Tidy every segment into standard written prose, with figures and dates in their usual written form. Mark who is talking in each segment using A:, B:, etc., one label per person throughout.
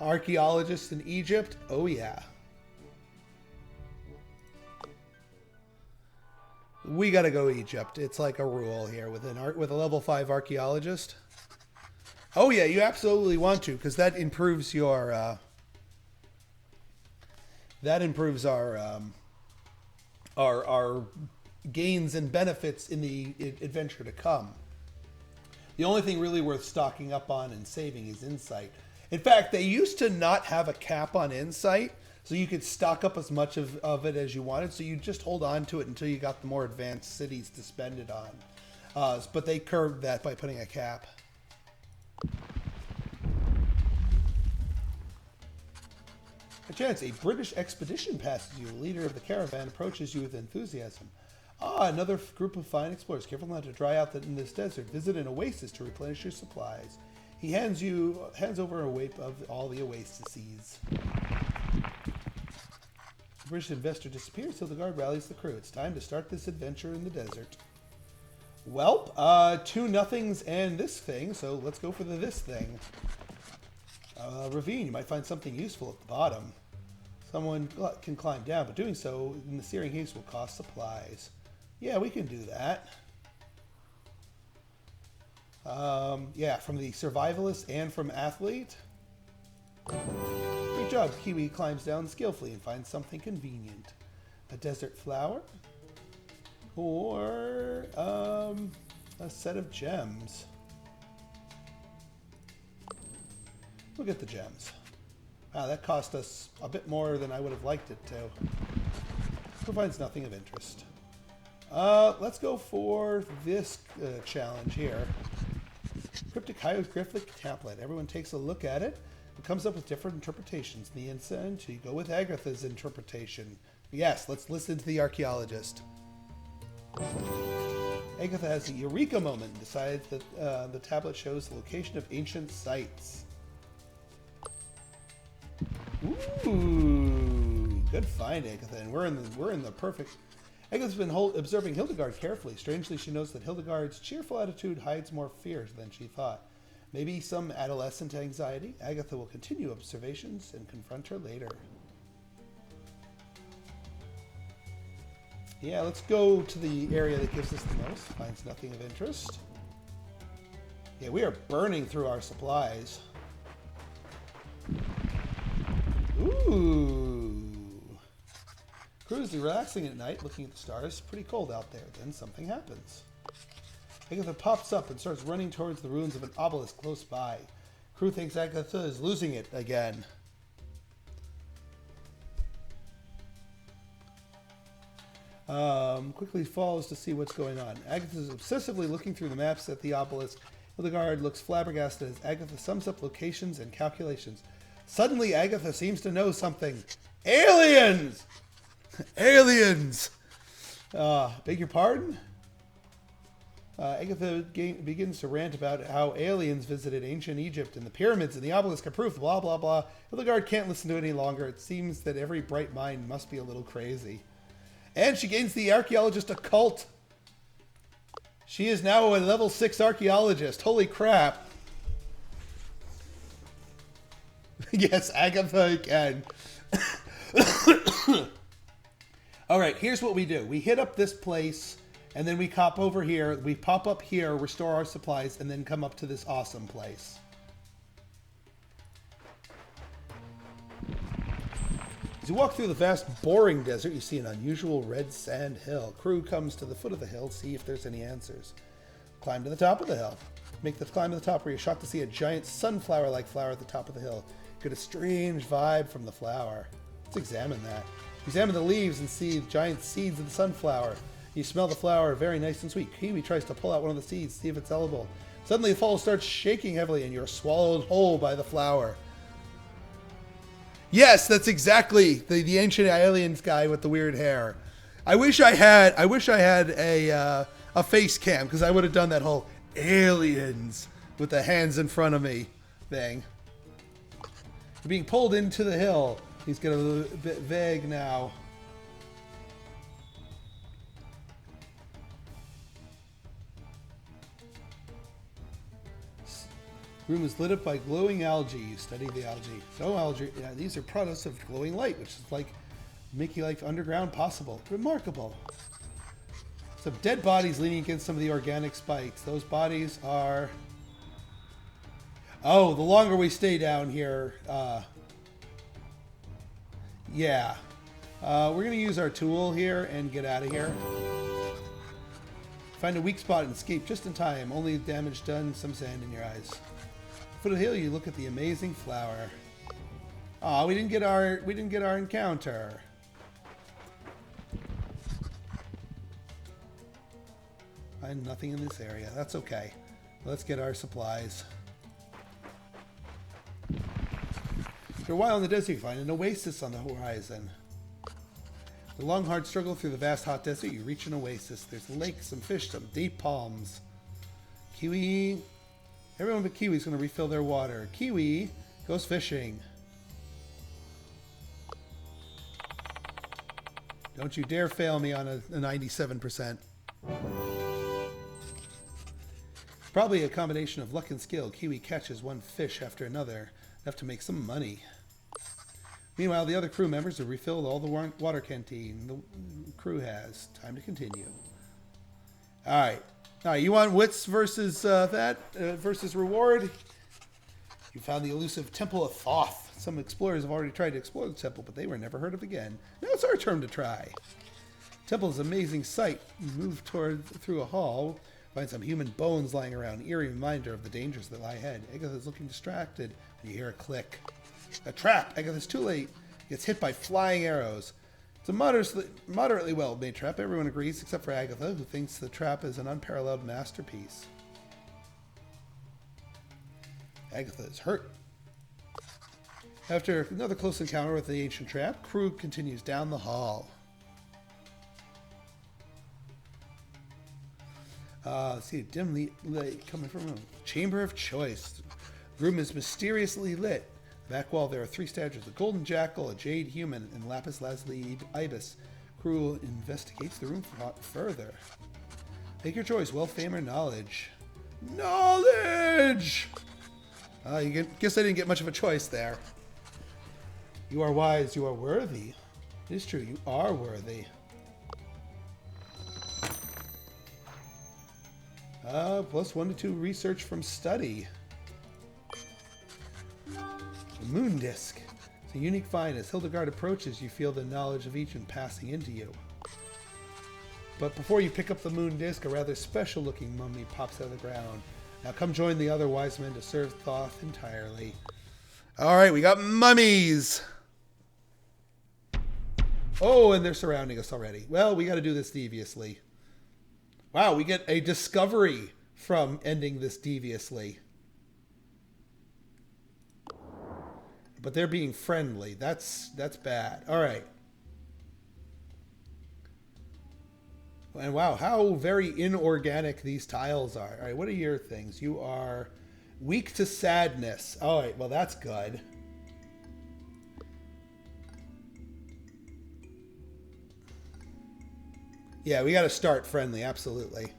A: Archaeologists in Egypt? Oh yeah. We gotta go Egypt. It's like a rule here with with a level 5 archaeologist. Oh yeah, you absolutely want to, because that improves your that improves our gains and benefits in the adventure to come. The only thing really worth stocking up on and saving is insight. In fact, they used to not have a cap on insight, so you could stock up as much of it as you wanted. So you just hold on to it until you got the more advanced cities to spend it on. But they curbed that by putting a cap. A chance, a British expedition passes you. The leader of the caravan approaches you with enthusiasm. Ah, another group of fine explorers. Careful not to dry out in this desert. Visit an oasis to replenish your supplies. He hands over a wape of all the oases. The British investor disappears, so the guard rallies the crew. It's time to start this adventure in the desert. Well, 2 nothings and this thing, so let's go for this thing. Ravine, you might find something useful at the bottom. Someone can climb down, but doing so in the searing haze will cost supplies. Yeah, we can do that. Yeah, from the survivalist and from athlete. Good job. Kiwi climbs down skillfully and finds something convenient. A desert flower? Or a set of gems. Look at the gems. Wow, that cost us a bit more than I would have liked it to. Provides nothing of interest. Let's go for this challenge here. Cryptic hieroglyphic template. Everyone takes a look at it and comes up with different interpretations. In the end, you go with Agatha's interpretation. Yes, let's listen to the archaeologist. Agatha has a eureka moment and decides that the tablet shows the location of ancient sites. Ooh, good find, Agatha. And we're in the perfect. Agatha's been observing Hildegard carefully. Strangely, she knows that Hildegard's cheerful attitude hides more fears than she thought. Maybe some adolescent anxiety. Agatha will continue observations and confront her later. Yeah, let's go to the area that gives us the most. Finds nothing of interest. Yeah, we are burning through our supplies. Ooh. Crew's relaxing at night, looking at the stars. Pretty cold out there. Then something happens. Agatha pops up and starts running towards the ruins of an obelisk close by. Crew thinks Agatha is losing it again. Quickly follows to see what's going on. Agatha is obsessively looking through the maps at the obelisk. Hildegard looks flabbergasted as Agatha sums up locations and calculations. Suddenly, Agatha seems to know something. Aliens! Aliens! Beg your pardon? Agatha begins to rant about how aliens visited ancient Egypt and the pyramids and the obelisk are proof, blah, blah, blah. Hildegard can't listen to it any longer. It seems that every bright mind must be a little crazy. And she gains the archaeologist occult. She is now a level 6 archaeologist. Holy crap. Yes, Agatha again. All right, here's what we do. We hit up this place, and then we pop over here. We pop up here, restore our supplies, and then come up to this awesome place. As you walk through the vast, boring desert, you see an unusual red sand hill. Crew comes to the foot of the hill to see if there's any answers. Climb to the top of the hill. Make the climb to the top where you're shocked to see a giant sunflower-like flower at the top of the hill. Get a strange vibe from the flower. Let's examine that. Examine the leaves and see giant seeds of the sunflower. You smell the flower, very nice and sweet. Kiwi tries to pull out one of the seeds, see if it's edible. Suddenly the fall starts shaking heavily and you're swallowed whole by the flower. Yes, that's exactly the ancient aliens guy with the weird hair. I wish I had a face cam because I would have done that whole aliens with the hands in front of me thing. You're being pulled into the hill. He's getting a little bit vague now. Room is lit up by glowing algae. You study the algae. No algae. Yeah, these are products of glowing light, which is like making life underground possible. Remarkable. Some dead bodies leaning against some of the organic spikes. Those bodies are... Oh, the longer we stay down here... yeah. We're going to use our tool here and get out of here. Find a weak spot and escape just in time. Only damage done, some sand in your eyes. Foot of the hill, you look at the amazing flower. Aw, we didn't get our encounter. Find nothing in this area. That's okay. Let's get our supplies. After a while in the desert, you find an oasis on the horizon. The long, hard struggle through the vast, hot desert, you reach an oasis. There's a lake, some fish, some deep palms. Kiwi. Everyone but Kiwi's going to refill their water. Kiwi goes fishing. Don't you dare fail me on a 97%. Probably a combination of luck and skill. Kiwi catches one fish after another, enough to make some money. Meanwhile, the other crew members have refilled all the water canteen the crew has. Time to continue. All right. All right, you want wits versus versus reward? You found the elusive Temple of Thoth. Some explorers have already tried to explore the temple, but they were never heard of again. Now it's our turn to try. Temple is an amazing sight. You move through a hall, find some human bones lying around, eerie reminder of the dangers that lie ahead. Agatha is looking distracted. You hear a click. A trap! Agatha's too late. Gets hit by flying arrows. It's a moderately well-made trap. Everyone agrees except for Agatha, who thinks the trap is an unparalleled masterpiece. Agatha is hurt. After another close encounter with the ancient trap, crew continues down the hall. Let's see, dim light coming from a chamber of choice. The room is mysteriously lit. Back wall, there are 3 statues: a golden jackal, a jade human, and lapis lazuli ibis. Crew investigates the room further. Make your choice: wealth, fame, or knowledge. Knowledge! Guess I didn't get much of a choice there. You are wise, you are worthy. It is true, you are worthy. +1 to 2 research from study. The moon disc. It's a unique find. As Hildegard approaches, you feel the knowledge of each passing into you. But before you pick up the moon disc, a rather special-looking mummy pops out of the ground. Now come join the other wise men to serve Thoth entirely. All right, we got mummies. Oh, and they're surrounding us already. Well, we got to do this deviously. Wow, we get a discovery from ending this deviously. But they're being friendly. That's bad. All right. And wow, how very inorganic these tiles are. All right, what are your things? You are weak to sadness. All right, well, that's good. Yeah, we got to start friendly, absolutely.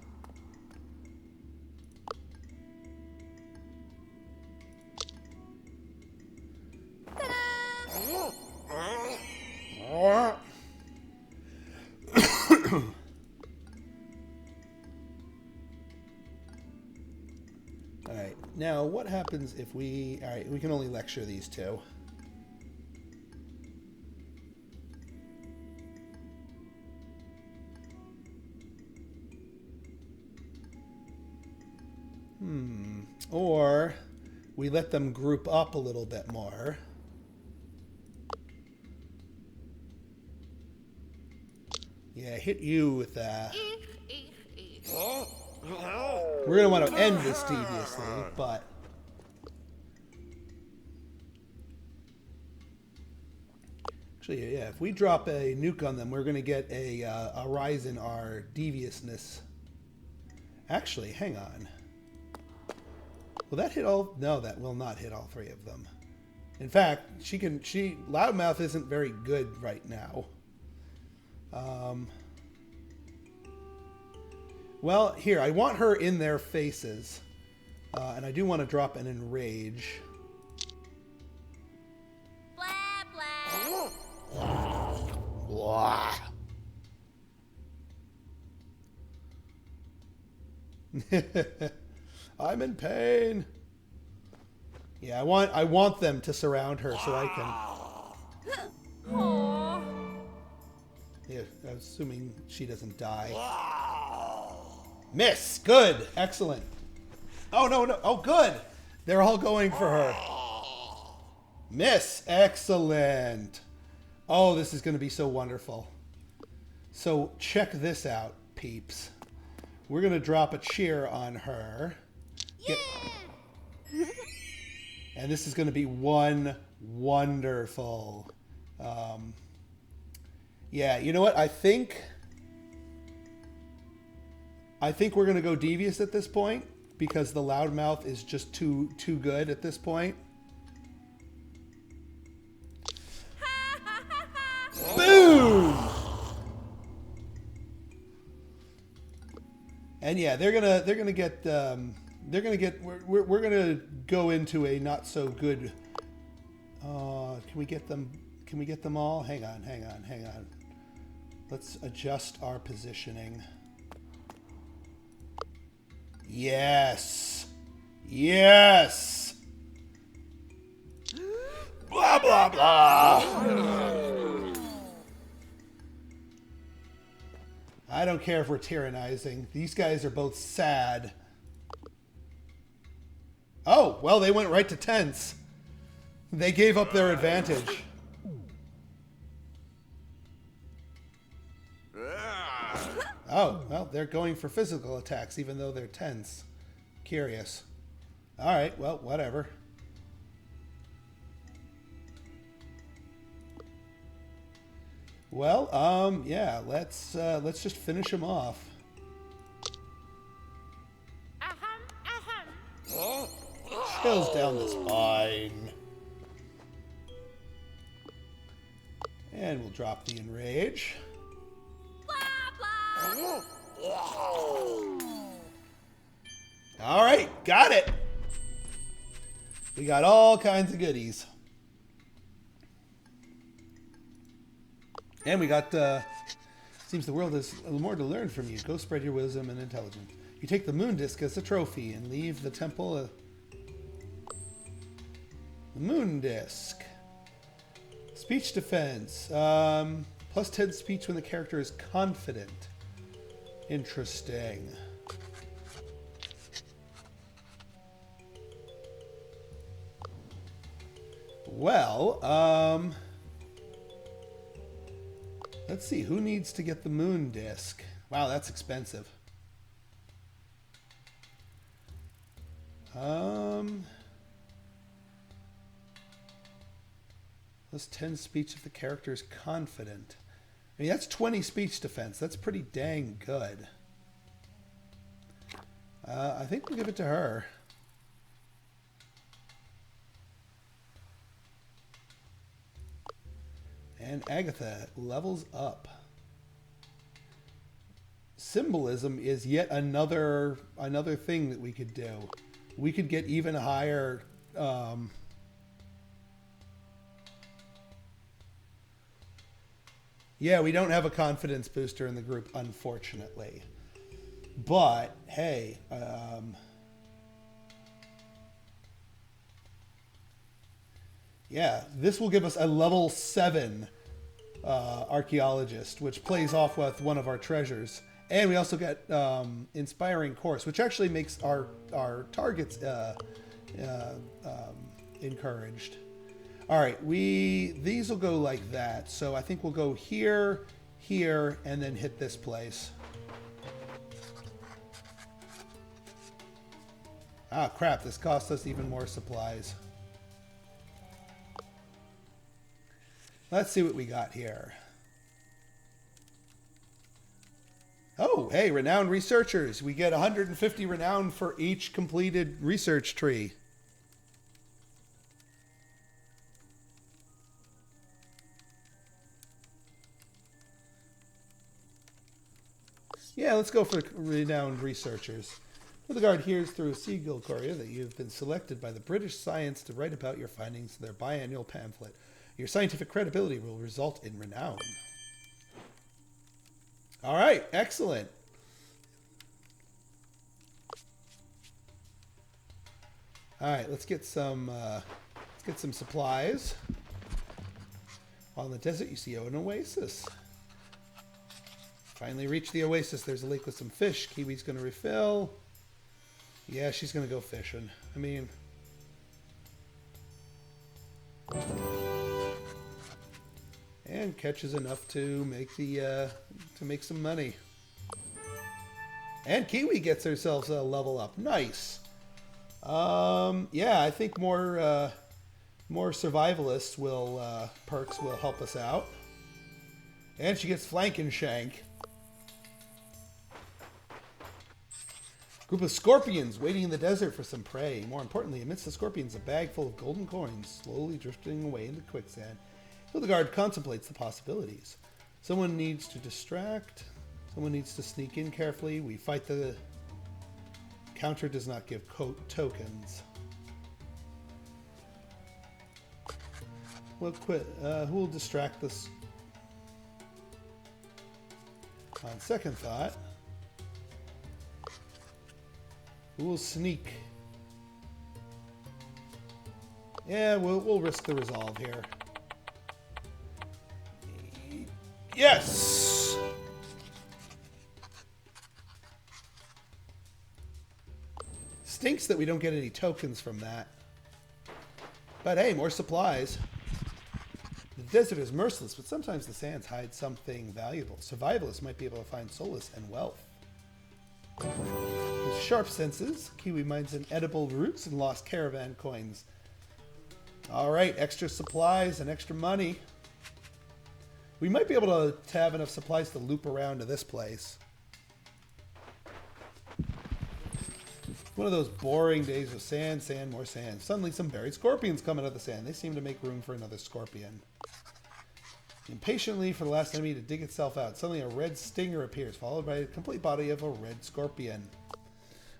A: Alright, now what happens if we... Alright, we can only lecture these two. Or we let them group up a little bit more. Yeah, hit you with that. We're going to want to end this deviously, but... Actually, yeah, if we drop a nuke on them, we're going to get a rise in our deviousness. Actually, hang on. Will that hit all? No, that will not hit all 3 of them. In fact, Loudmouth isn't very good right now. Well, here, I want her in their faces. And I do want to drop an enrage.
B: Blah, blah.
A: Blah. I'm in pain. Yeah, I want them to surround her so I can.
B: Aww.
A: Yeah, assuming she doesn't die. Miss, good, excellent. Oh no, oh good. They're all going for her. Miss, excellent. Oh, this is going to be so wonderful. So check this out, peeps. We're going to drop a cheer on her.
B: Yeah.
A: And this is going to be one wonderful. Yeah, you know what? I think we're going to go devious at this point because the loudmouth is just too good at this point. Boom! And yeah, they're gonna get we're gonna go into a not so good. Can we get them? Can we get them all? Hang on. Let's adjust our positioning. Yes. Blah blah blah. I don't care if we're tyrannizing. These guys are both sad. Oh, well, they went right to tense. They gave up their advantage. Oh, well, they're going for physical attacks, even though they're tense. Curious. All right, well, whatever. Well, yeah, let's just finish him off. Chills down the spine. And we'll drop the enrage.
B: Blah, blah.
A: All right, got it. We got all kinds of goodies. And we got, seems the world has a little more to learn from you. Go spread your wisdom and intelligence. You take the moon disc as a trophy and leave the temple. The moon disc. Speech defense. Plus 10 speech when the character is confident. Interesting. Well, let's see, who needs to get the moon disc? Wow, that's expensive. Plus 10 speech if the character is confident. I mean, that's 20 speech defense. That's pretty dang good. I think we'll give it to her. And Agatha levels up. Symbolism is yet another thing that we could do. We could get even higher. Yeah, we don't have a confidence booster in the group, unfortunately. But hey, yeah, this will give us a level 7 archaeologist, which plays off with one of our treasures. And we also get inspiring course, which actually makes our targets encouraged. All right, these will go like that. So I think we'll go here, here, and then hit this place. Ah, crap, this cost us even more supplies. Let's see what we got here. Oh, hey, renowned researchers. We get 150 renown for each completed research tree. Yeah, let's go for renowned researchers. Hildegard hears through a seagull courier that you've been selected by the British Science to write about your findings in their biannual pamphlet. Your scientific credibility will result in renown. All right, excellent. All right, let's get some supplies. On the desert, you see an oasis. Finally reached the oasis. There's a lake with some fish. Kiwi's going to refill. Yeah, she's going to go fishing. I mean... And catches enough to make the to make some money. And Kiwi gets herself a level up. Nice. Yeah, I think more survivalists will perks will help us out. And she gets flank and shank. Group of scorpions waiting in the desert for some prey. More importantly, amidst the scorpions, a bag full of golden coins slowly drifting away into quicksand. Hildegard contemplates the possibilities. Someone needs to distract. Someone needs to sneak in carefully. We fight the... Counter does not give tokens. We'll quit. Who will distract this? On second thought, who will sneak? Yeah, we'll risk the resolve here. Yes! Stinks that we don't get any tokens from that. But hey, more supplies. The desert is merciless, but sometimes the sands hide something valuable. Survivalists might be able to find solace and wealth. With sharp senses, Kiwi mines in edible roots and lost caravan coins. Alright, extra supplies and extra money. We might be able to have enough supplies to loop around to this place. One of those boring days of sand, sand, more sand. Suddenly some buried scorpions come out of the sand. They seem to make room for another scorpion. Impatiently for the last enemy to dig itself out. Suddenly a red stinger appears, followed by a complete body of a red scorpion.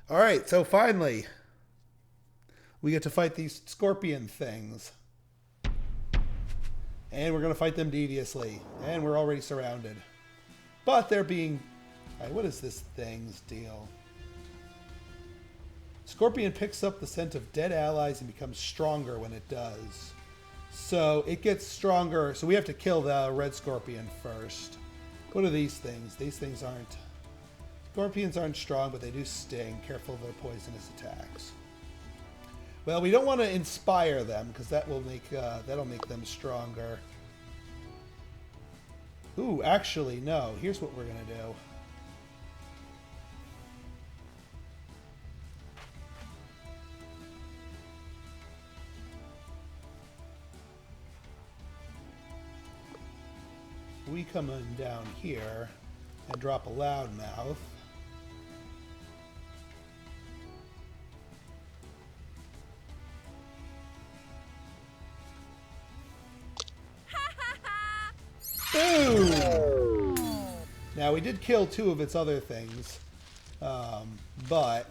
A: Alright, so finally, we get to fight these scorpion things. And we're going to fight them deviously. And we're already surrounded. But they're being... Alright, what is this thing's deal? Scorpion picks up the scent of dead allies and becomes stronger when it does. So it gets stronger. So we have to kill the red scorpion first. What are these things? These things aren't... Scorpions aren't strong, but they do sting. Careful of their poisonous attacks. Well, we don't want to inspire them because that will make that'll make them stronger. Ooh, actually, no. Here's what we're gonna do. We come in down here and drop a loudmouth. Boom! Now, we did kill two of its other things, but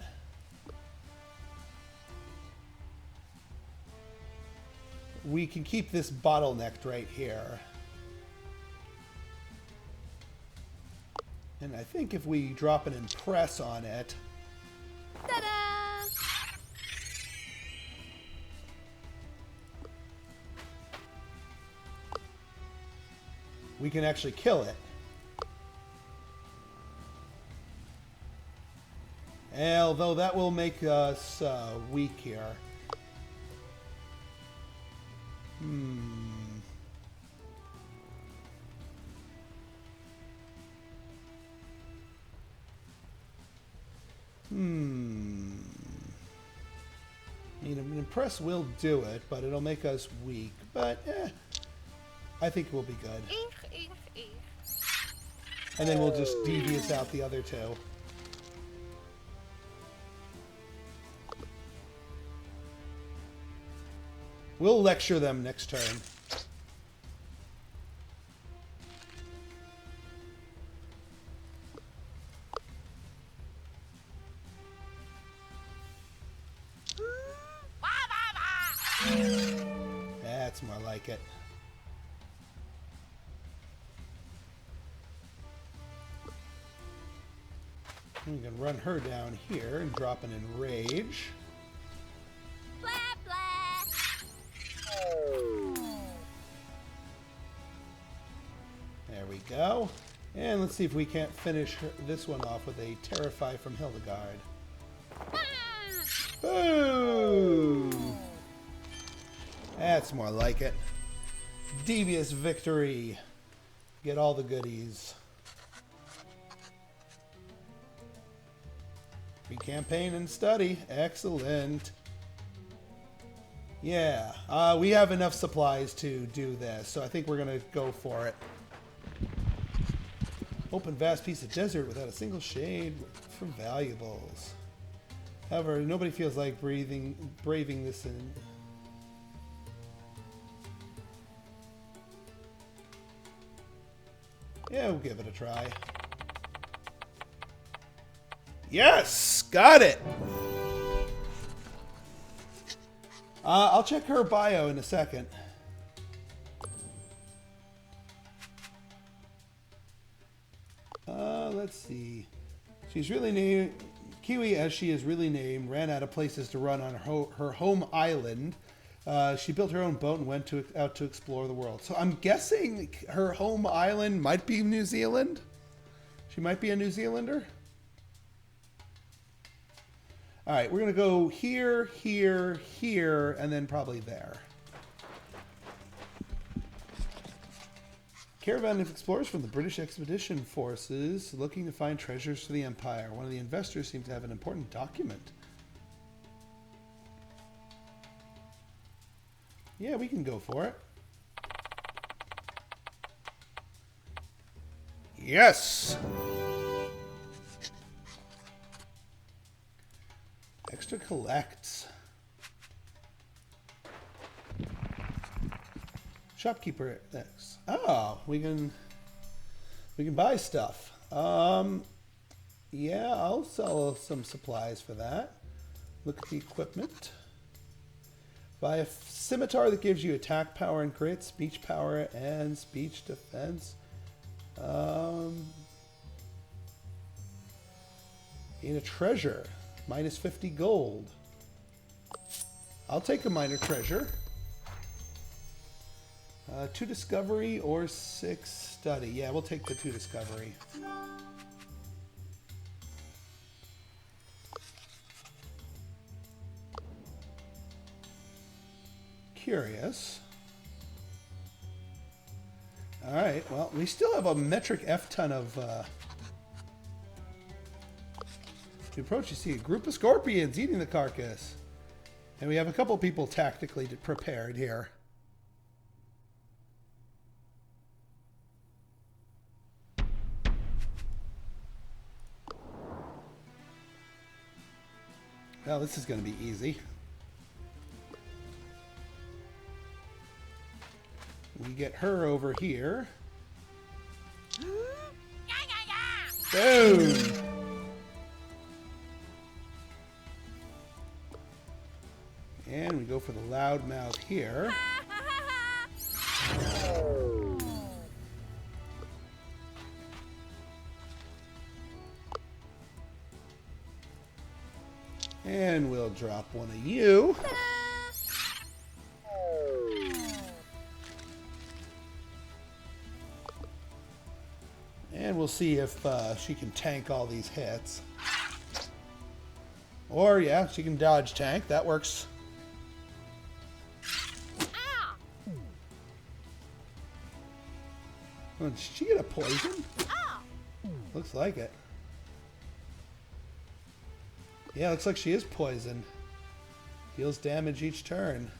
A: we can keep this bottlenecked right here. And I think if we drop an impress on it...
B: Ta-da!
A: we can actually kill it. Although that will make us weak here. I mean, an impress will do it, but it'll make us weak. But, I think we'll be good. And then we'll just devious out the other two. We'll lecture them next turn. like it. We can run her down here and drop an enrage.
B: Blah, blah.
A: There we go. And let's see if we can't finish this one off with a Terrify from Hildegard. Boom! That's more like it. Devious victory. Get all the goodies. Recampaign and study. Excellent. Yeah, we have enough supplies to do this, so I think we're going to go for it. Open vast piece of desert without a single shade for valuables. However, nobody feels like braving this in. Yeah, we'll give it a try. Yes! Got it! I'll check her bio in a second. Let's see. She's really named... Kiwi, as she is really named, ran out of places to run on her home island. She built her own boat and went out to explore the world. So I'm guessing her home island might be New Zealand. She might be a New Zealander. All right, we're going to go here, here, here, and then probably there. Caravan of explorers from the British Expedition Forces looking to find treasures for the Empire. One of the investors seems to have an important document. Yeah, we can go for it. Yes! Extra collects. Shopkeeper next. Oh, we can buy stuff. Yeah, I'll sell some supplies for that. Look at the equipment. Buy a scimitar that gives you attack power and crit, speech power and speech defense. Need a treasure. Minus 50 gold. I'll take a minor treasure. 2 discovery or 6 study. Yeah, we'll take the 2 discovery. Curious. Alright, well, we still have a metric F ton of... You approach, you see a group of scorpions eating the carcass. And we have a couple people tactically prepared here. Well, this is going to be easy. We get her over here. Boom! And we go for the loudmouth here. And we'll drop one of you. And we'll see if she can tank all these hits. Or, yeah, she can dodge tank. That works. Oh, did she get a poison? Looks like it. Yeah, looks like she is poisoned. Deals damage each turn.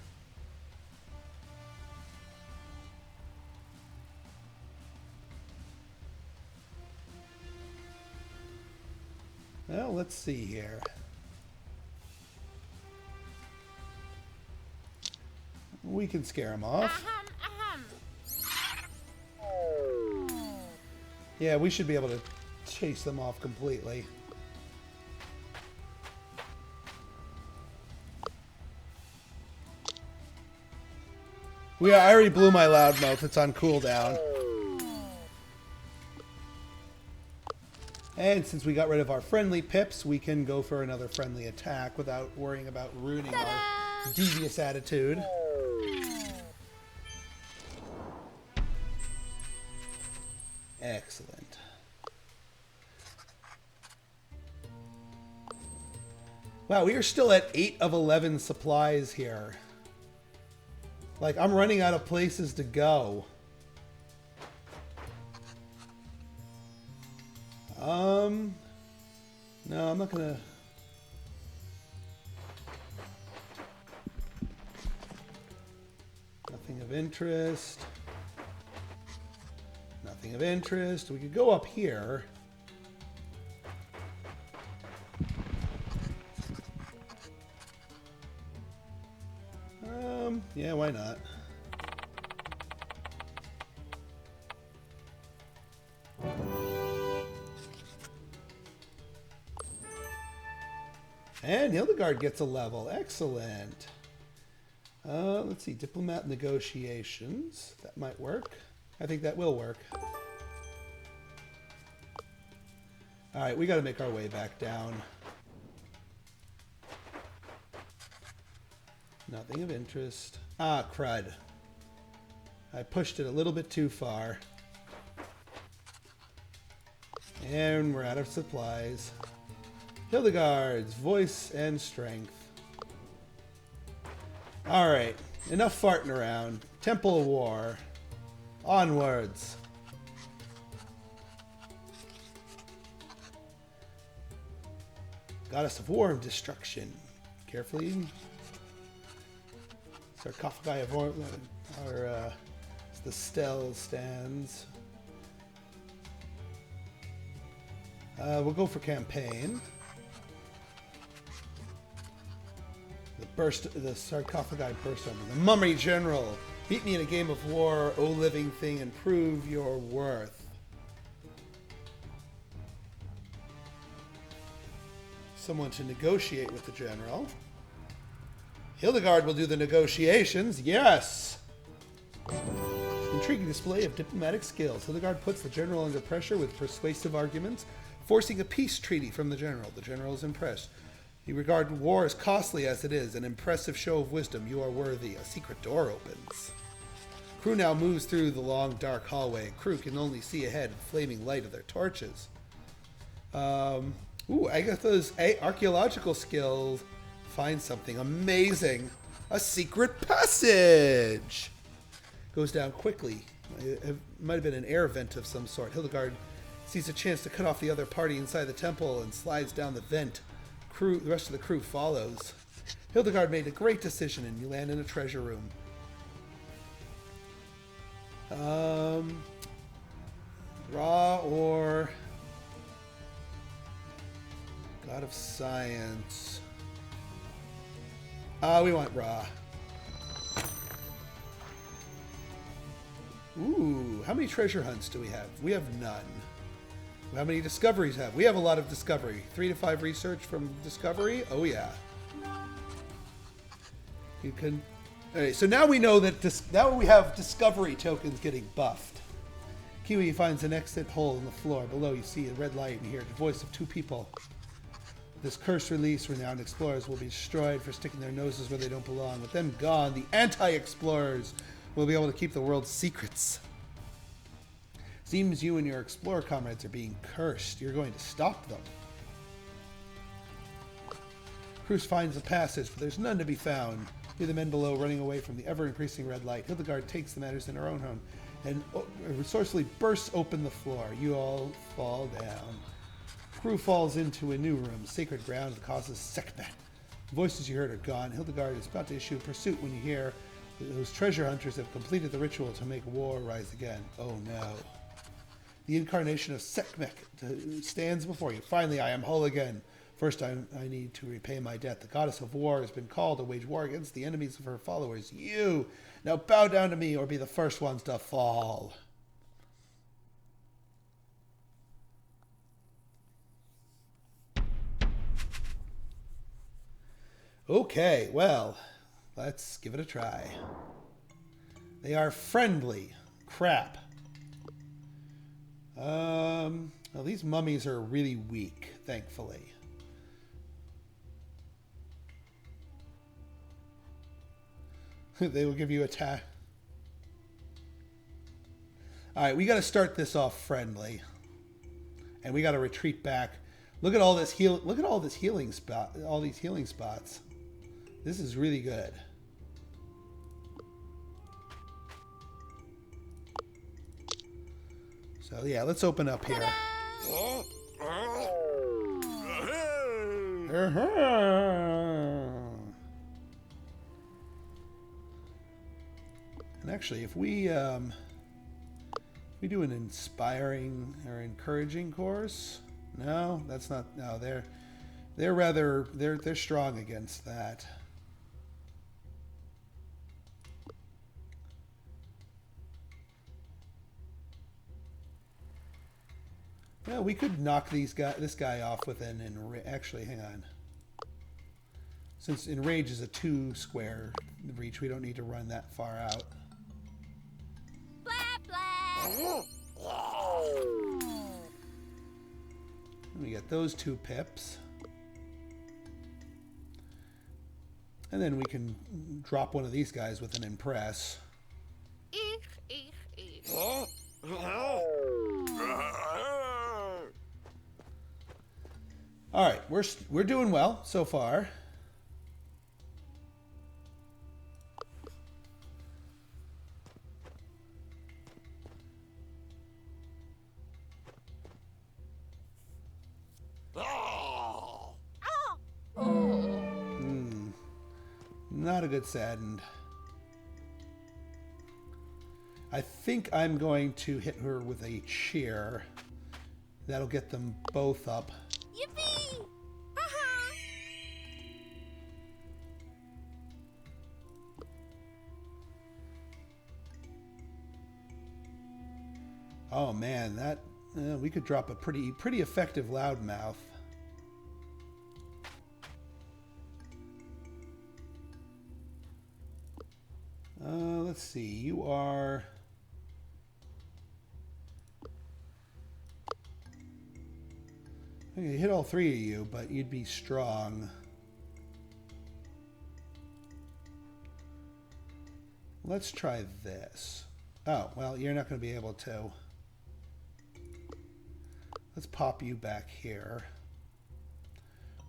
A: Well, let's see here. We can scare him off. Yeah, we should be able to chase them off completely. I already blew my loudmouth. It's on cooldown. And since we got rid of our friendly pips, we can go for another friendly attack without worrying about ruining our devious attitude. Excellent. Wow, we are still at 8 of 11 supplies here. Like, I'm running out of places to go. No, I'm not gonna... Nothing of interest. Nothing of interest. We could go up here. Yeah, why not? And Hildegard gets a level. Excellent. Let's see. Diplomat negotiations. That might work. I think that will work. Alright, we got to make our way back down. Nothing of interest. Ah, crud. I pushed it a little bit too far. And we're out of supplies. Hildegard's voice and strength. Alright, enough farting around. Temple of War. Onwards. Goddess of War and Destruction. Carefully. Sarcophagi of War. The Stele stands. We'll go for campaign. The sarcophagi burst open. The mummy general. Beat me in a game of war, O living thing, and prove your worth. Someone to negotiate with the general. Hildegard will do the negotiations. Yes! Intriguing display of diplomatic skills. Hildegard puts the general under pressure with persuasive arguments, forcing a peace treaty from the general. The general is impressed. You regard war as costly as it is, an impressive show of wisdom. You are worthy. A secret door opens. Crew now moves through the long, dark hallway. Crew can only see ahead, flaming light of their torches. Agatha's archaeological skills find something amazing. A secret passage! Goes down quickly. It might have been an air vent of some sort. Hildegard sees a chance to cut off the other party inside the temple and slides down the vent. The rest of the crew follows. Hildegard made a great decision, and you land in a treasure room. Ra or God of Science. We want Ra. Ooh, how many treasure hunts do we have? We have none. How many discoveries have? We have a lot of discovery. 3 to 5 research from discovery. Oh yeah. You can. Alright, so now we know that now we have discovery tokens getting buffed. Kiwi finds an exit hole in the floor. Below you see a red light and hear the voice of 2 people. This curse release, renowned explorers will be destroyed for sticking their noses where they don't belong. With them gone, the anti-explorers will be able to keep the world's secrets. Seems you and your explorer comrades are being cursed. You're going to stop them. Cruz finds a passage, but there's none to be found. Hear the men below running away from the ever-increasing red light. Hildegard takes the matters in her own home and resourcefully bursts open the floor. You all fall down. Crew falls into a new room. Sacred ground that causes Sekhmet. The voices you heard are gone. Hildegard is about to issue a pursuit when you hear those treasure hunters have completed the ritual to make war rise again. Oh no. The incarnation of Sekhmet stands before you. Finally, I am whole again. First, I need to repay my debt. The goddess of war has been called to wage war against the enemies of her followers. You! Now bow down to me or be the first ones to fall. Okay, well, let's give it a try. They are friendly. Crap. Well, these mummies are really weak, thankfully. They will give you attack. All right, we got to start this off friendly, and we got to retreat back. Look at all this heal. Look at all this healing spot. All these healing spots. This is really good. So yeah, let's open up here. And actually, if we do an inspiring or encouraging course, no, that's not. No, they're strong against that. Yeah, we could knock this guy off with an actually, hang on. Since enrage is a 2 square reach, we don't need to run that far out.
B: Blah, blah.
A: And we get those 2 pips. And then we can drop one of these guys with an impress. All right, we're doing well so far. Not a good saddened. I think I'm going to hit her with a cheer. That'll get them both up.
B: Yippee! Ha-ha!
A: Oh man, that we could drop a pretty effective loudmouth. Let's see. You are. I can hit all 3 of you, but you'd be strong. Let's try this. Oh, well, you're not going to be able to. Let's pop you back here.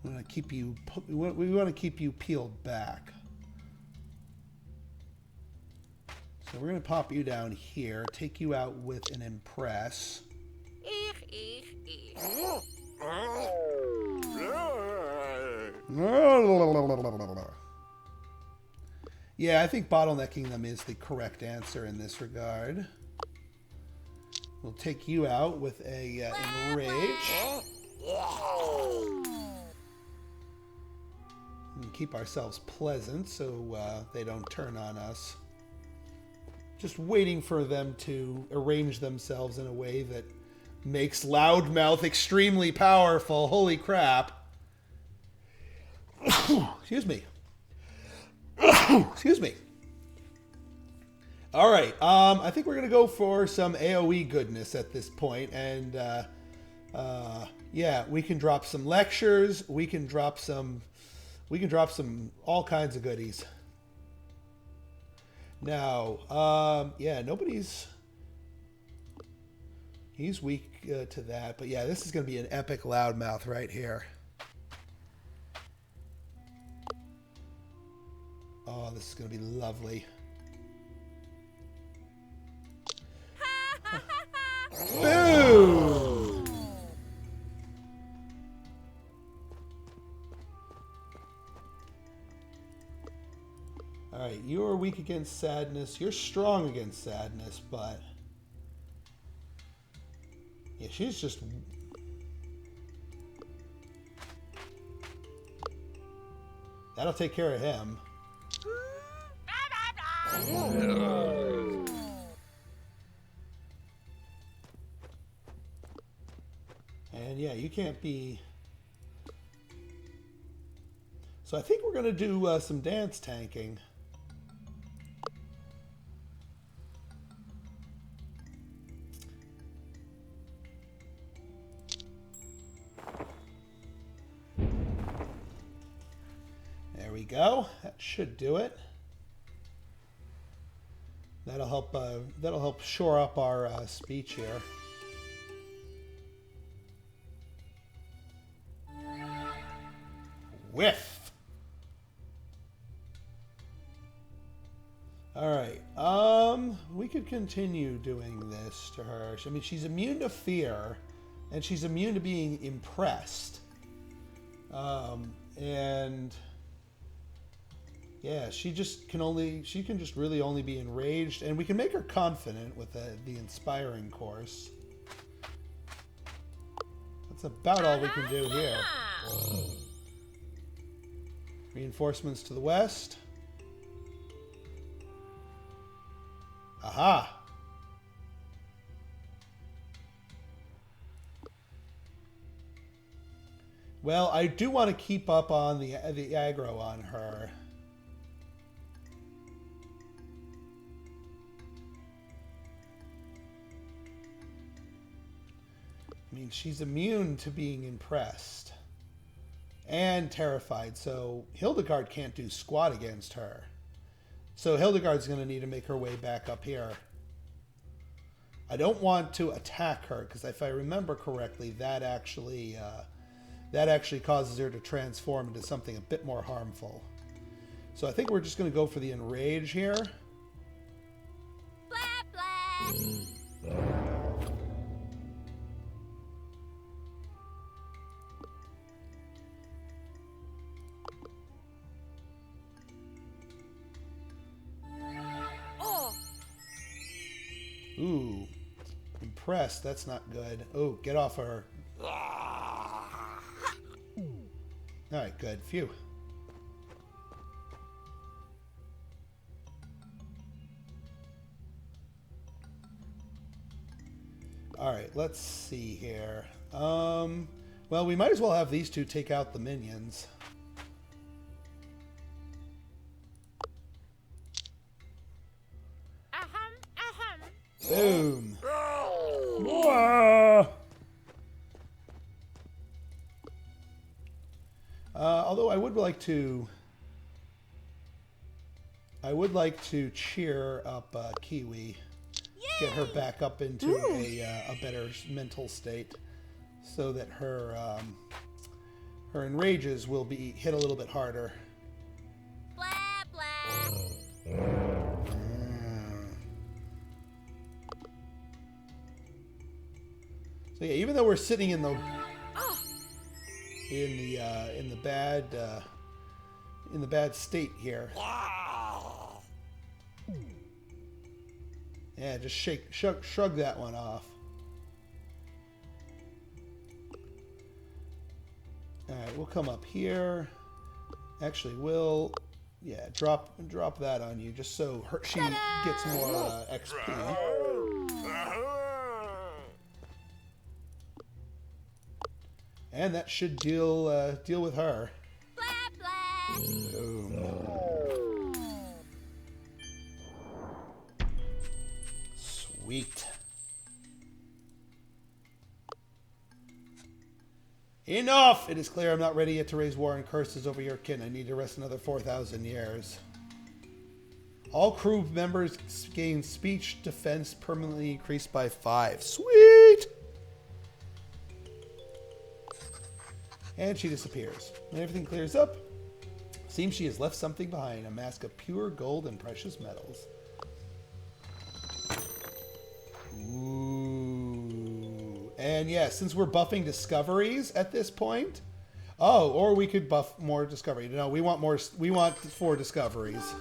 A: We want to keep you. We want to keep you peeled back. So we're going to pop you down here, take you out with an impress. Yeah, I think bottlenecking them is the correct answer in this regard. We'll take you out with a enrage. And keep ourselves pleasant so they don't turn on us. Just waiting for them to arrange themselves in a way that makes Loudmouth extremely powerful. Holy crap. Excuse me. Excuse me. All right. I think we're going to go for some AoE goodness at this point. And, yeah, we can drop some lectures. We can drop some all kinds of goodies. Now, yeah, he's weak to that, but yeah, this is going to be an epic loudmouth right here. Oh, this is going to be lovely. Boom! All right, you're weak against sadness. You're strong against sadness, but yeah, she's just. That'll take care of him. And yeah, you can't be. So I think we're going to do some dance tanking. go. That should do it. That'll help shore up our speech here. Whiff. All right. We could continue doing this to her. I mean, she's immune to fear, and she's immune to being impressed. And yeah, she can just really only be enraged, and we can make her confident with the inspiring course. That's about all we can do here. Reinforcements to the west. Aha! Well, I do want to keep up on the aggro on her. I mean, she's immune to being impressed and terrified, so Hildegard can't do squat against her. So Hildegard's going to need to make her way back up here. I don't want to attack her, because if I remember correctly, that actually causes her to transform into something a bit more harmful. So I think we're just going to go for the enrage here.
B: Blah, blah.
A: Ooh, impressed. That's not good. Oh, get off her. Alright, good. Phew. Alright, let's see here. Well, we might as well have these two take out the minions. Boom. Although I would like to cheer up Kiwi, get her back up into a better mental state, so that her enrages will be hit a little bit harder.
B: Blah, blah.
A: So yeah, even though we're sitting in the bad state here, yeah, just shrug that one off. All right, we'll come up here. Actually, we'll drop that on you just so she gets more XP. And that should deal with her.
B: Blah, blah.
A: Boom. Sweet. Enough! It is clear I'm not ready yet to raise war and curses over your kin. I need to rest another 4,000 years. All crew members gain speech defense permanently increased by 5. Sweet! And she disappears. When everything clears up, seems she has left something behind. A mask of pure gold and precious metals. Ooh. And yeah, since we're buffing discoveries at this point... Oh, or we could buff more discovery. No, we want more. We want 4 discoveries.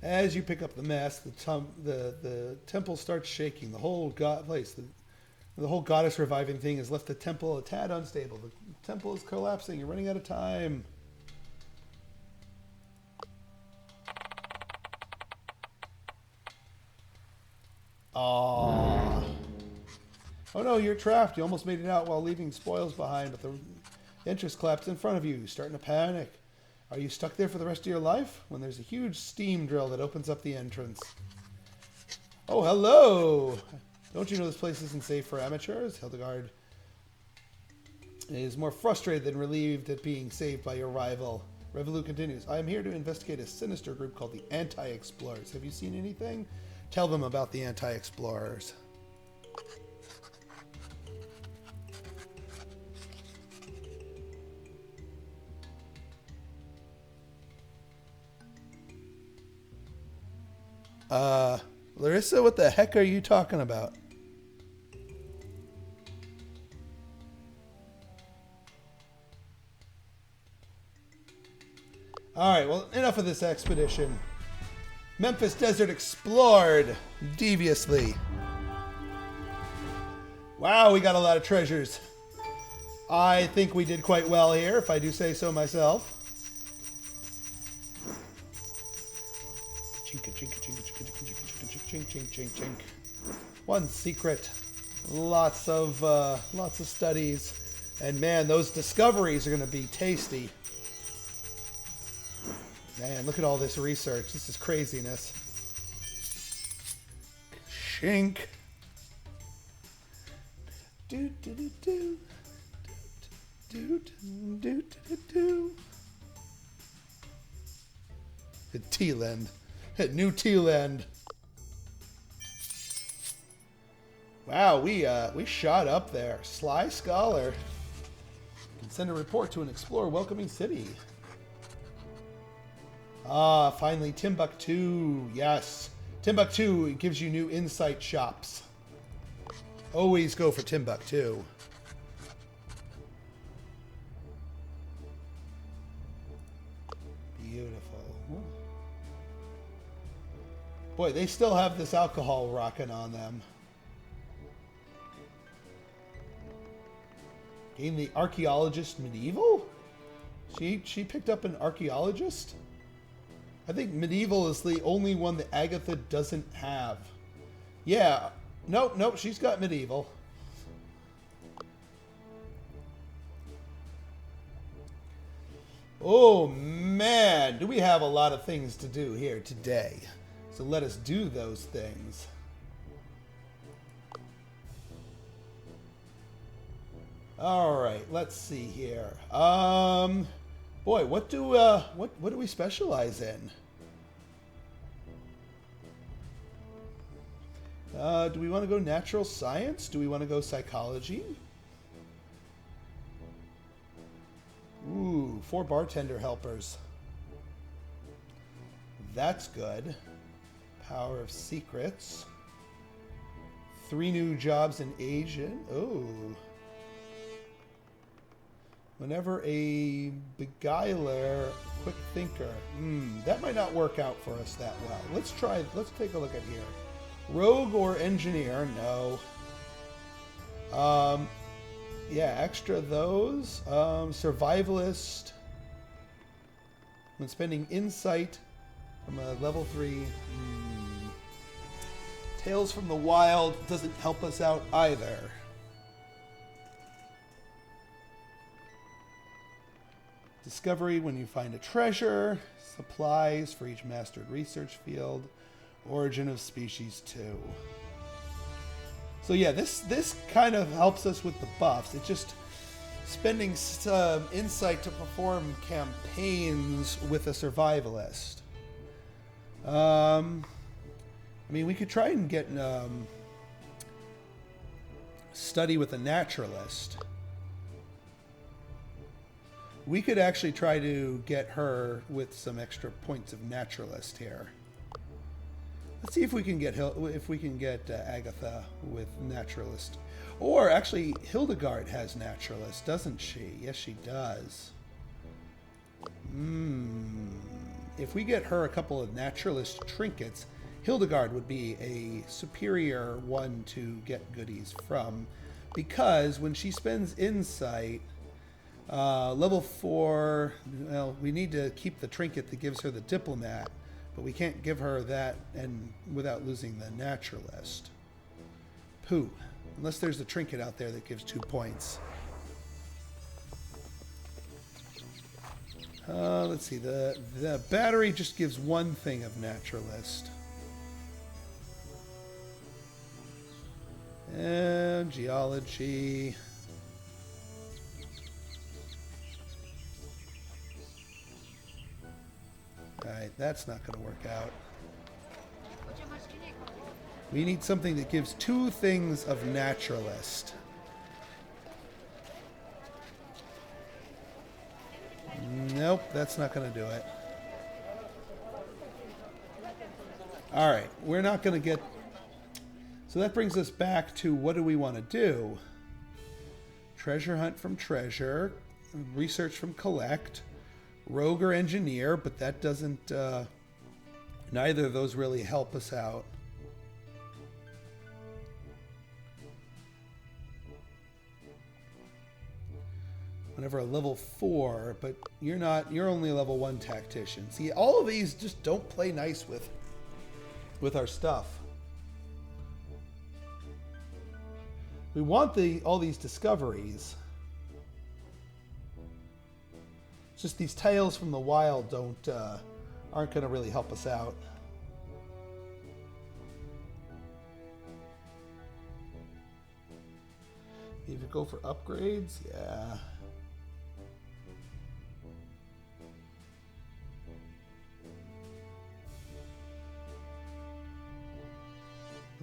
A: As you pick up the mask, the temple starts shaking. The whole the whole goddess reviving thing has left the temple a tad unstable. The temple is collapsing. You're running out of time. Aww. Oh no, you're trapped. You almost made it out while leaving spoils behind, but the entrance collapsed in front of you. You're starting to panic. Are you stuck there for the rest of your life? When there's a huge steam drill that opens up the entrance. Oh, hello! Don't you know this place isn't safe for amateurs? Hildegard is more frustrated than relieved at being saved by your rival. Revolut continues. I am here to investigate a sinister group called the Anti-Explorers. Have you seen anything? Tell them about the Anti-Explorers. Larissa, what the heck are you talking about? Alright, well, enough of this expedition. Memphis Desert explored deviously. Wow, we got a lot of treasures. I think we did quite well here, if I do say so myself. Chink, chink, chink, chink. One secret. Lots of studies. And man, those discoveries are going to be tasty. Man, look at all this research. This is craziness. Shink. Do do do do. Do do do do do. At T-Land. At New T-Land. Wow, we shot up there. Sly Scholar. Can send a report to an explorer welcoming city. Ah, finally, Timbuktu. Yes. Timbuktu gives you new insight shops. Always go for Timbuktu. Beautiful. Boy, they still have this alcohol rocking on them. Gain the archaeologist medieval? She picked up an archaeologist? I think medieval is the only one that Agatha doesn't have. Yeah. Nope, she's got medieval. Oh man, do we have a lot of things to do here today. So let us do those things. Alright, let's see here. Boy, what do we specialize in? Do we want to go natural science? Do we want to go psychology? Ooh, 4 bartender helpers. That's good. Power of secrets. 3 new jobs in Asian. Oh. Whenever a beguiler, quick thinker. That might not work out for us that well. Let's take a look at here. Rogue or engineer, no. Yeah, extra those. Survivalist. When spending insight from a level 3. Tales from the Wild doesn't help us out either. Discovery when you find a treasure. Supplies for each mastered research field. Origin of species 2. So yeah, this kind of helps us with the buffs. It's just spending some insight to perform campaigns with a survivalist. I mean, we could try and get study with a naturalist. We could actually try to get her with some extra points of naturalist here. Let's see if we can get Agatha with naturalist, or actually Hildegard has naturalist, doesn't she? Yes, she does. If we get her a couple of naturalist trinkets, Hildegard would be a superior one to get goodies from, because when she spends insight. Level 4, well, we need to keep the trinket that gives her the diplomat, but we can't give her that and without losing the naturalist. Pooh. Unless there's a trinket out there that gives 2 points. Let's see, the battery just gives 1 thing of naturalist. And geology. Alright, that's not going to work out. We need something that gives 2 things of naturalist. Nope, that's not going to do it. Alright, we're not going to get... So that brings us back to what do we want to do? Treasure hunt from treasure, research from collect, rogue or engineer, but that doesn't... neither of those really help us out. Whenever a level 4, but you're only a level 1 tactician. See, all of these just don't play nice with our stuff. We want all these discoveries. It's just these tales from the wild aren't going to really help us out. If you go for upgrades, yeah.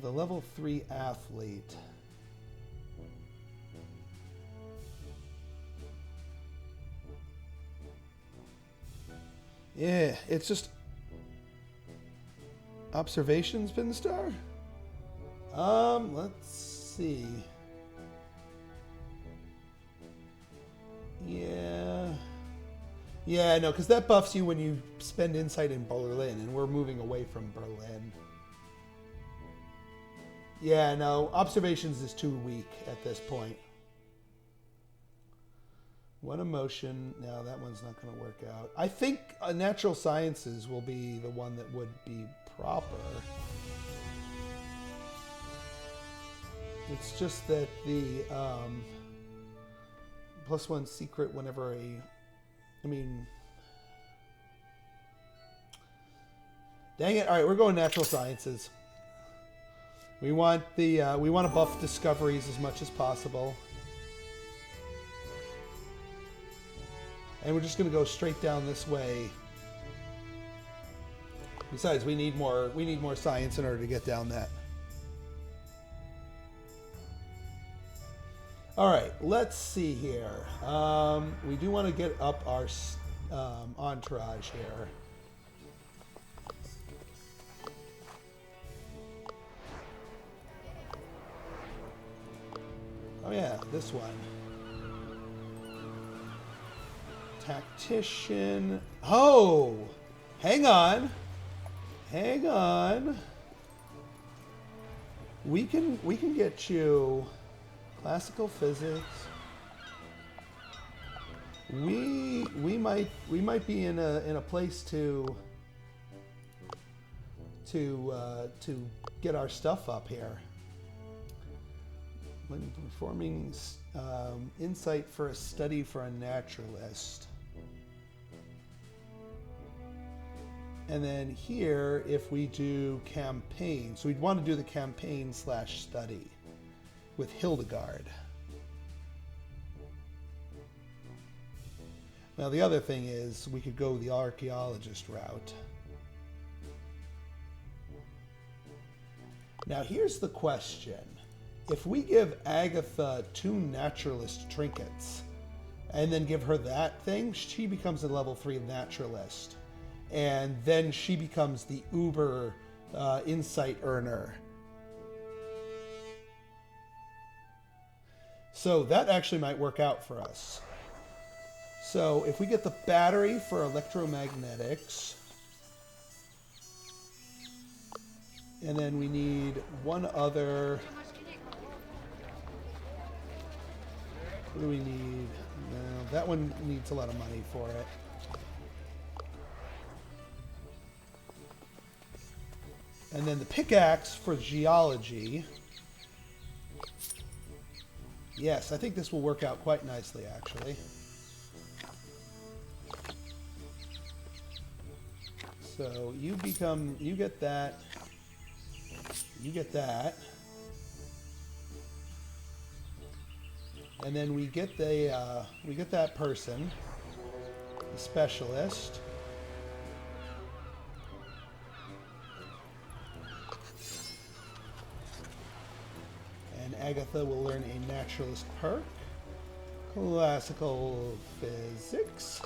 A: The level 3 athlete. Yeah, it's just observations, Pinstar. Let's see. Yeah, no, because that buffs you when you spend insight in Berlin, and we're moving away from Berlin. Yeah, no, observations is too weak at this point. One emotion. No, that one's not going to work out. I think natural sciences will be the one that would be proper. It's just that the +1 secret whenever dang it. All right, we're going natural sciences. We want we want to buff discoveries as much as possible. And we're just going to go straight down this way. Besides, we need more science in order to get down that. All right, let's see here. We do want to get up our entourage here. Oh yeah, this one. Tactician. Oh, hang on. We can get you classical physics. We might be in a place to get our stuff up here. When performing insight for a study for a naturalist. And then here, if we do campaign, so we'd want to do the campaign/study with Hildegard. Now the other thing is we could go the archaeologist route. Now here's the question. If we give Agatha 2 naturalist trinkets and then give her that thing, she becomes a level 3 naturalist. And then she becomes the uber insight earner. So that actually might work out for us. So if we get the battery for electromagnetics, and then we need one other. What do we need? No, that one needs a lot of money for it. And then the pickaxe for geology. Yes, I think this will work out quite nicely, actually. So you get that. You get that. And then we get that person, the specialist. And Agatha will learn a naturalist perk. Classical physics.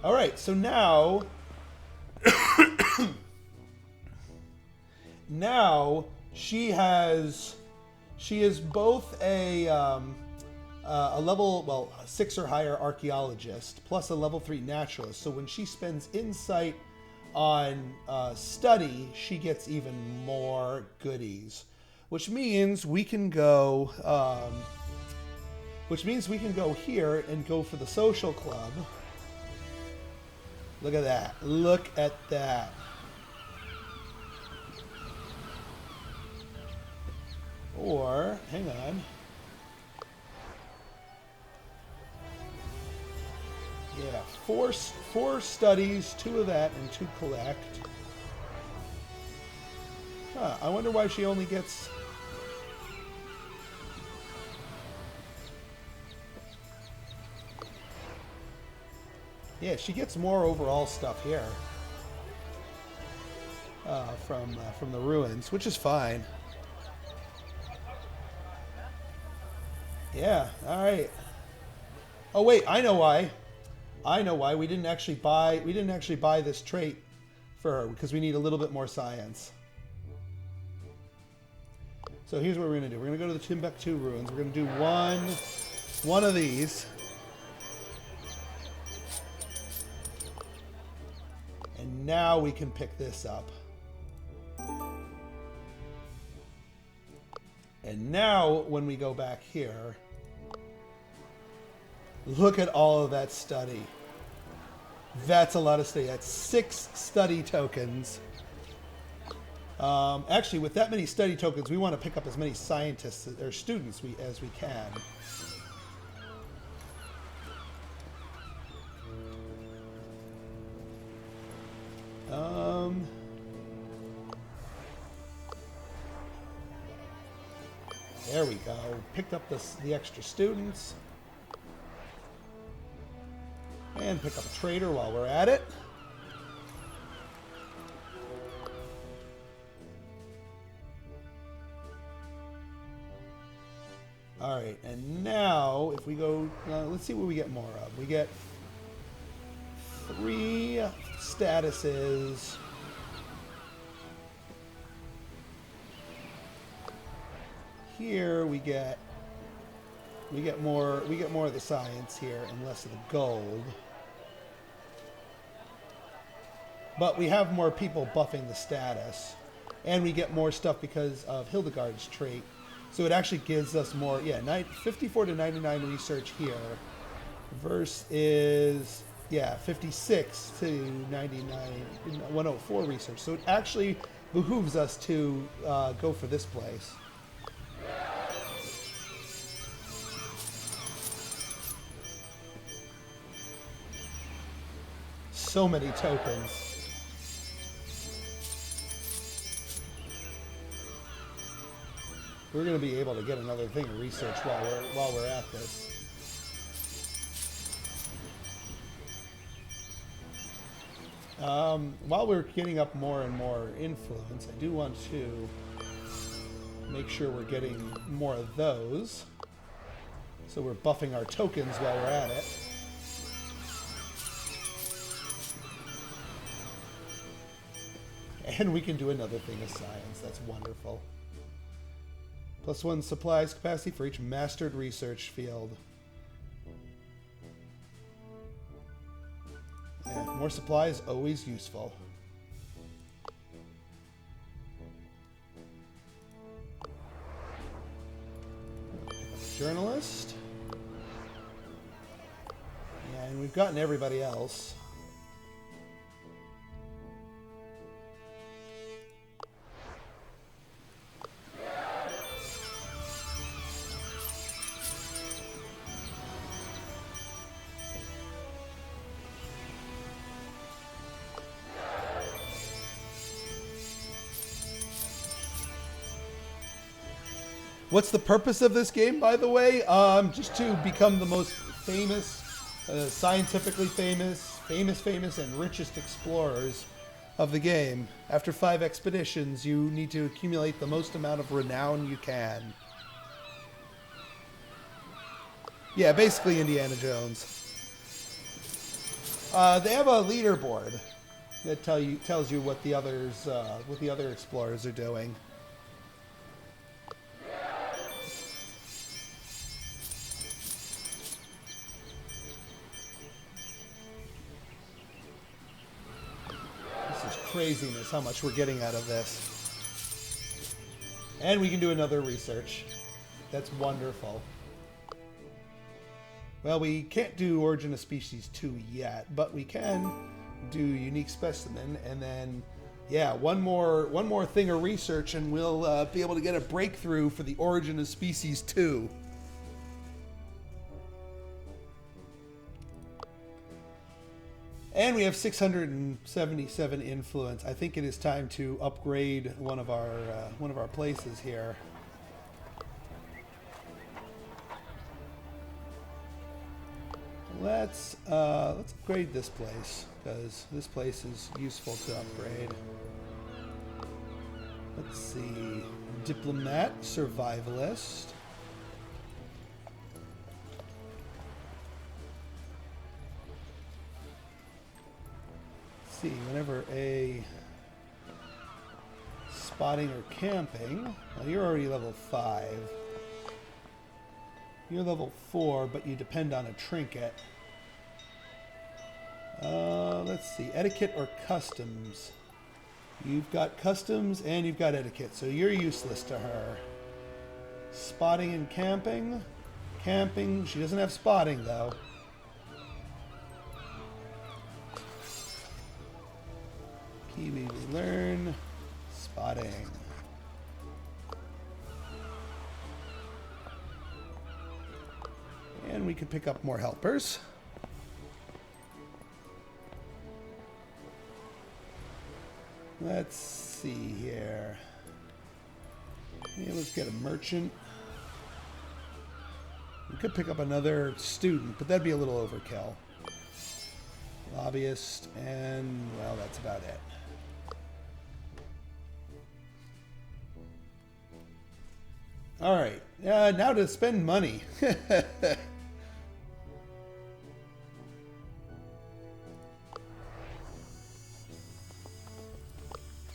A: All right, so now, she is both a level 6 or higher archaeologist plus a level 3 naturalist. So when she spends insight on study, she gets even more goodies, which means we can go. Here and go for the social club. Look at that. Look at that. Or, hang on. Yeah, four studies, 2 of that, and 2 collect. Huh, I wonder why she only gets... Yeah, she gets more overall stuff here from the ruins, which is fine. Yeah, all right. Oh wait, I know why. We didn't actually buy this trait for her because we need a little bit more science. So here's what we're gonna do. We're gonna go to the Timbuktu ruins. We're gonna do one of these. And now we can pick this up. And now when we go back here, look at all of that study. That's a lot of study. That's 6 study tokens. Actually, with that many study tokens, we want to pick up as many scientists or students as we can. There we go. Picked up the extra students. And pick up a trader while we're at it. Alright, and now if we go, let's see what we get more of. We get 3 statuses. Here we get more of the science here and less of the gold. But we have more people buffing the status. And we get more stuff because of Hildegard's trait. So it actually gives us more, 54 to 99 research here. Versus, 56 to 99, 104 research. So it actually behooves us to go for this place. So many tokens. We're going to be able to get another thing of research while we're at this. While we're getting up more and more influence, I do want to make sure we're getting more of those. So we're buffing our tokens while we're at it. And we can do another thing of science. That's wonderful. +1 supplies capacity for each mastered research field. And more supplies, always useful. Journalist. And we've gotten everybody else. What's the purpose of this game, by the way? Just to become the most famous, scientifically famous, and richest explorers of the game. After 5 expeditions, you need to accumulate the most amount of renown you can. Yeah, basically Indiana Jones. They have a leaderboard that tells you what the other explorers are doing. This is craziness how much we're getting out of this. And we can do another research. That's wonderful. Well, we can't do Origin of Species 2 yet, but we can do Unique Specimen, and then, yeah, one more thing of research, and we'll be able to get a breakthrough for the Origin of Species 2. And we have 677 influence. I think it is time to upgrade one of our places here. Let's upgrade this place, because this place is useful to upgrade. Let's see, Diplomat, Survivalist. Let's see, whenever a spotting or camping, well, you're already level 5. You're level 4, but you depend on a trinket. Let's see. Etiquette or customs? You've got customs and you've got etiquette, so you're useless to her. Spotting and camping? Camping. She doesn't have spotting, though. Kiwi we learn. Spotting. And we can pick up more helpers. Let's see here. Yeah, let's get a merchant. We could pick up another student, but that'd be a little overkill. Lobbyist, and, well, that's about it. All right, now to spend money.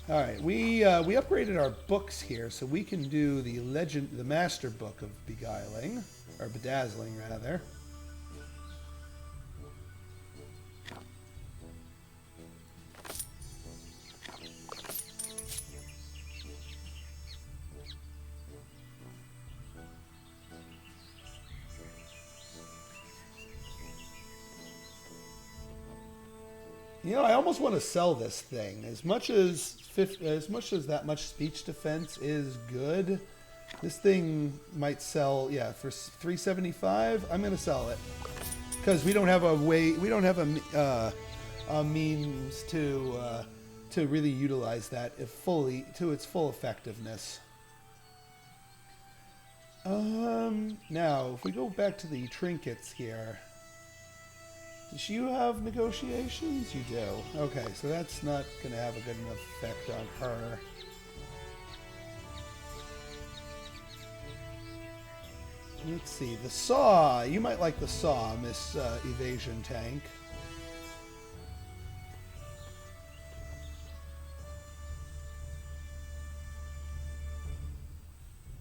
A: All right, we upgraded our books here, so we can do the Master Book of Beguiling, or Bedazzling rather. You know, I almost want to sell this thing. As much as that much speech defense is good, this thing might sell. Yeah, for $375, I'm gonna sell it because we don't have a way. We don't have a means to really utilize that fully to its full effectiveness. Now, if we go back to the trinkets here. Does you have negotiations? You do. Okay, so that's not going to have a good enough effect on her. Let's see. The saw. You might like the saw, Miss Evasion Tank.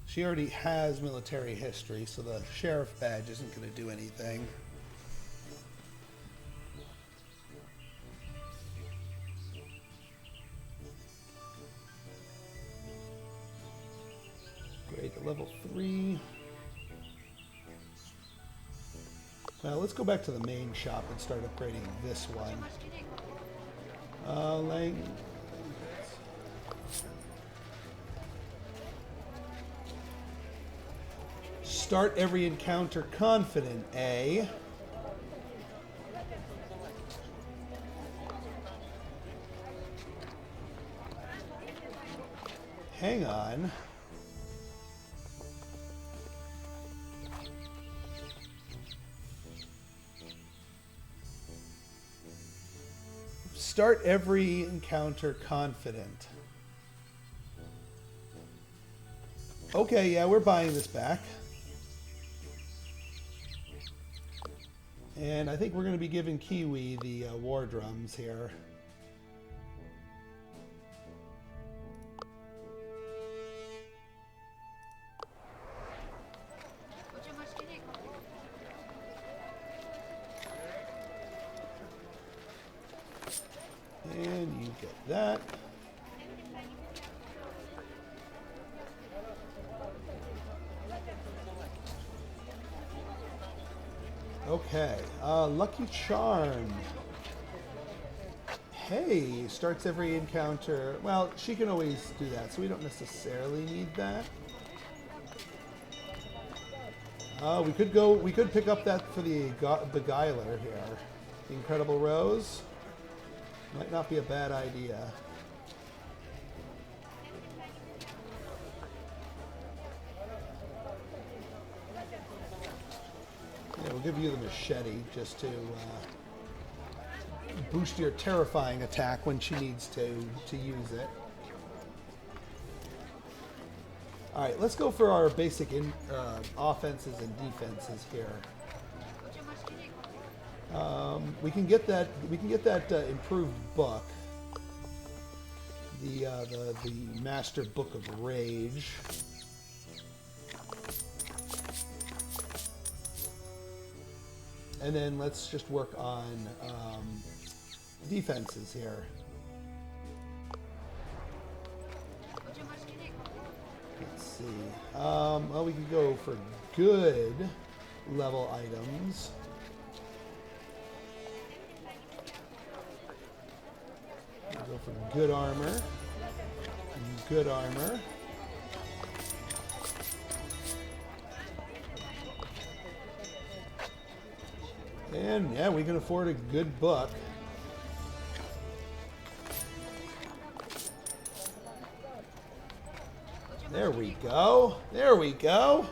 A: She already has military history, so the sheriff badge isn't going to do anything. Great, level 3. Well, let's go back to the main shop and start upgrading this one. Start every encounter confident, eh? Hang on. Start every encounter confident. Okay, yeah, we're buying this back. And I think we're going to be giving Kiwi the war drums here. And you get that. Okay, Lucky Charm. Hey, starts every encounter. Well, she can always do that, so we don't necessarily need that. We could pick up that for the Beguiler here. The Incredible Rose. Might not be a bad idea. Yeah, we'll give you the machete just to boost your terrifying attack when she needs to use it. All right, let's go for our basic offenses and defenses here. We can get that. We can get that improved book, the Master Book of Rage. And then let's just work on defenses here. Let's see. Well, we can go for good level items. We'll go for good armor. Good armor. And yeah, we can afford a good book. There we go. There we go.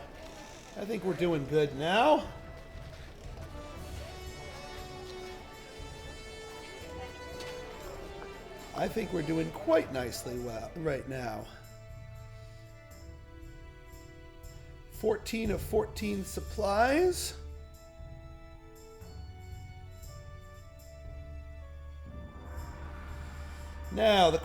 A: I think we're doing good now. I think we're doing quite nicely well right now. 14 of 14 supplies. Now, the